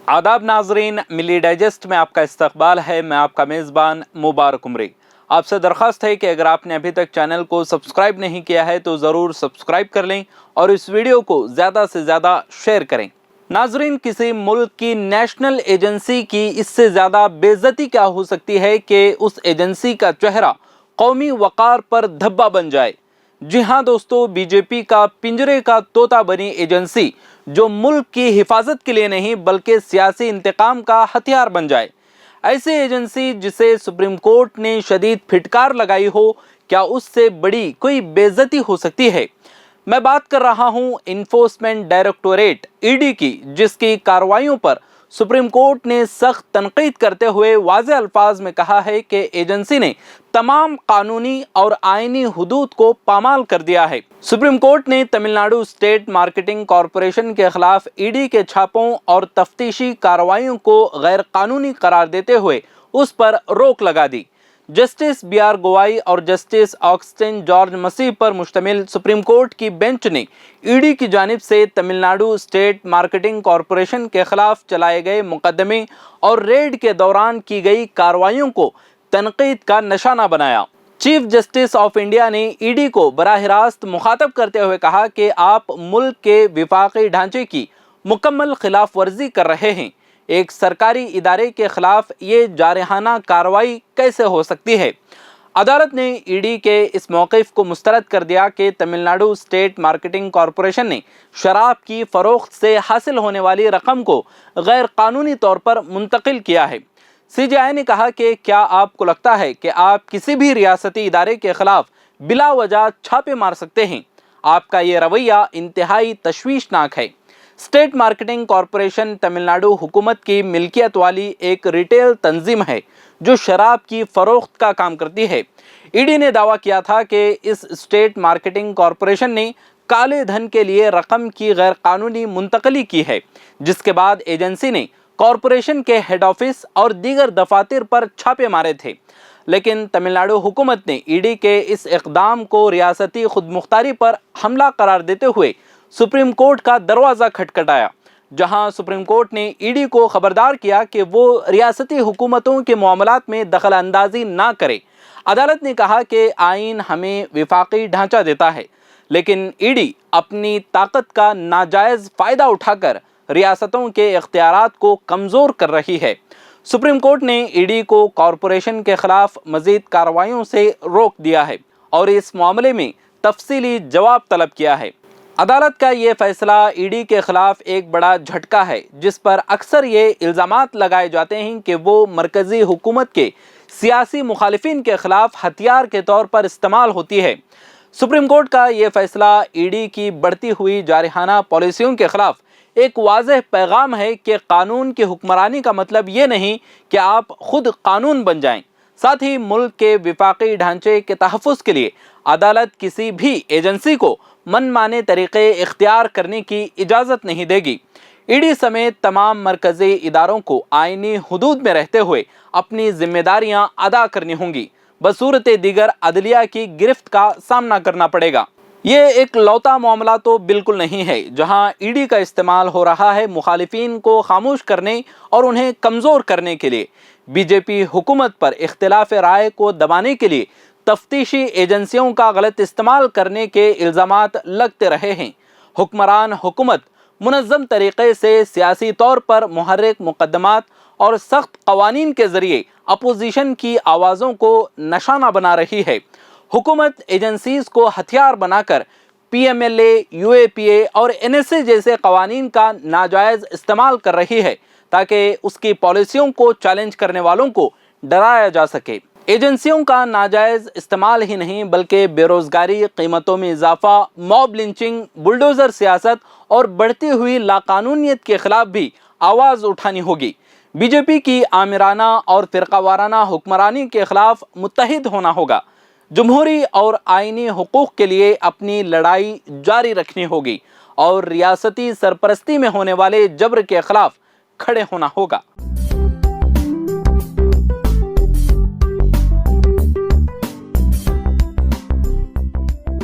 आदाब नाजरीन, मिली डाइजेस्ट में आपका इस्तकबाल है। मैं आपका मेज़बान मुबारक उमरी। आपसे दरख्वास्त है कि अगर आपने अभी तक चैनल को सब्सक्राइब नहीं किया है तो ज़रूर सब्सक्राइब कर लें और इस वीडियो को ज़्यादा से ज़्यादा शेयर करें। नाजरीन, किसी मुल्क की नेशनल एजेंसी की इससे ज़्यादा बेइज्जती क्या हो सकती है कि उस एजेंसी का चेहरा कौमी वक़ार पर धब्बा बन जाए। जी हाँ दोस्तों, बीजेपी का पिंजरे का तोता बनी एजेंसी जो मुल्क की हिफाजत के लिए नहीं बल्कि सियासी इंतकाम का हथियार बन जाए। ऐसी एजेंसी जिसे सुप्रीम कोर्ट ने शदीद फिटकार लगाई हो, क्या उससे बड़ी कोई बेइज्जती हो सकती है? मैं बात कर रहा हूं इन्फोर्समेंट डायरेक्टोरेट ईडी की, जिसकी कार्रवाइयों पर सुप्रीम कोर्ट ने सख्त तनकीद करते हुए वाज़ेह अल्फाज में कहा है कि एजेंसी ने तमाम कानूनी और आईनी हुदूद को पामाल कर दिया है। सुप्रीम कोर्ट ने तमिलनाडु स्टेट मार्केटिंग कॉरपोरेशन के खिलाफ ईडी के छापों और तफ्तीशी कार्रवाइयों को गैर कानूनी करार देते हुए उस पर रोक लगा दी। Justice B R. गवाई और जस्टिस ऑगस्टिन जॉर्ज मसीह पर मुश्तमिल सुप्रीम कोर्ट की बेंच ने ईडी की जानिब से तमिलनाडु स्टेट मार्केटिंग कॉरपोरेशन के खिलाफ चलाए गए मुकदमे और रेड के दौरान की गई कार्रवाइयों को तनकीद का निशाना बनाया। चीफ जस्टिस ऑफ इंडिया ने ईडी को बराह रास्त मुखातब करते हुए कहा कि आप मुल्क के विफाकी ढांचे की मुकम्मल खिलाफ वर्जी कर रहे हैं। एक सरकारी इदारे के खिलाफ ये जारहाना कार्रवाई कैसे हो सकती है? अदालत ने ईडी के इस मौक़िफ़ को मुस्तरद कर दिया कि तमिलनाडु स्टेट मार्केटिंग कॉरपोरेशन ने शराब की फ़रोख्त से हासिल होने वाली रकम को गैर कानूनी तौर पर मुंतकिल किया है। सीजेआई ने कहा कि क्या आपको लगता है कि आप किसी भी रियासती इदारे के खिलाफ बिला वजह छापे मार सकते हैं? आपका ये रवैया इंतहाई तशवीशनाक है। स्टेट मार्केटिंग कॉरपोरेशन तमिलनाडु हुकूमत की मिल्कियत वाली एक रिटेल तंजीम है जो शराब की फरोख्त का काम करती है। ईडी ने दावा किया था कि इस स्टेट मार्केटिंग कॉरपोरेशन ने काले धन के लिए रकम की गैर कानूनी मुंतकली की है, जिसके बाद एजेंसी ने कॉरपोरेशन के हेड ऑफिस और दीगर दफातर पर छापे मारे थे। लेकिन तमिलनाडु हुकूमत ने ईडी के इस इक़दाम को रियासती खुदमुख्तारी पर हमला करार देते हुए सुप्रीम कोर्ट का दरवाज़ा खटखटाया, जहां सुप्रीम कोर्ट ने ईडी को खबरदार किया कि वो रियासती हुकूमतों के मामलात में दखल अंदाजी ना करे। अदालत ने कहा कि आइन हमें विफाकी ढांचा देता है, लेकिन ईडी अपनी ताकत का नाजायज़ फ़ायदा उठाकर रियासतों के इख्तियारात को कमज़ोर कर रही है। सुप्रीम कोर्ट ने ईडी को कॉरपोरेशन के खिलाफ मज़ीद कार्रवाइयों से रोक दिया है और इस मामले में तफसीली जवाब तलब किया है। अदालत का ये फैसला ईडी के खिलाफ एक बड़ा झटका है, जिस पर अक्सर ये इल्ज़ामात लगाए जाते हैं कि वो मरकज़ी हुकूमत के सियासी मुखालिफिन के खिलाफ हथियार के तौर पर इस्तेमाल होती है। सुप्रीम कोर्ट का ये फैसला ईडी की बढ़ती हुई जारहाना पॉलिसियों के खिलाफ एक वाज़ेह पैगाम है कि कानून की हुक्मरानी का मतलब ये नहीं कि आप खुद कानून बन जाएं। साथ ही मुल्क के विफाकी ढांचे के तहफ़्फ़ुज़ के लिए अदालत किसी भी एजेंसी को मनमाने तरीक़े इख्तियार करने की इजाज़त नहीं देगी। ईडी समेत तमाम मरकज़ी इदारों को आइनी हुदूद में रहते हुए अपनी जिम्मेदारियां अदा करनी होंगी, बसूरत दीगर अदलिया की गिरफ्त का सामना करना पड़ेगा। ये एक लौता मामला तो बिल्कुल नहीं है जहां ईडी का इस्तेमाल हो रहा है मुखालिफिन को खामोश करने और उन्हें कमज़ोर करने के लिए। बीजेपी हुकूमत पर इख्तिलाफ राय को दबाने के लिए तफ्तीशी एजेंसियों का गलत इस्तेमाल करने के इल्ज़ामात लगते रहे हैं। हुक्मरान हुकूमत मुनज़्ज़म तरीक़े से सियासी तौर पर मुहर्रिक मुक़द्दमात और सख्त क़वानीन के ज़रिए अपोजिशन की आवाज़ों को निशाना बना रही है। हुकूमत एजेंसीज़ को हथियार बनाकर पीएमएलए, यूएपीए और एनएसए जैसे क़वानीन का नाजायज़ इस्तेमाल कर रही है ताकि उसकी पॉलिसियों को चैलेंज करने वालों को डराया जा सके। एजेंसियों का नाजायज़ इस्तेमाल ही नहीं बल्कि बेरोज़गारी, कीमतों में इजाफा, मॉब लिंचिंग, बुलडोज़र सियासत और बढ़ती हुई लाकानूनियत के खिलाफ भी आवाज़ उठानी होगी। बीजेपी की आमिराना और फ़िरक़ावाराना हुक्मरानी के खिलाफ मुत्तहिद होना होगा। जमहूरी और आइनी हुकूक़ के लिए अपनी लड़ाई जारी रखनी होगी और रियासती सरपरस्ती में होने वाले जबर के खिलाफ खड़े होना होगा।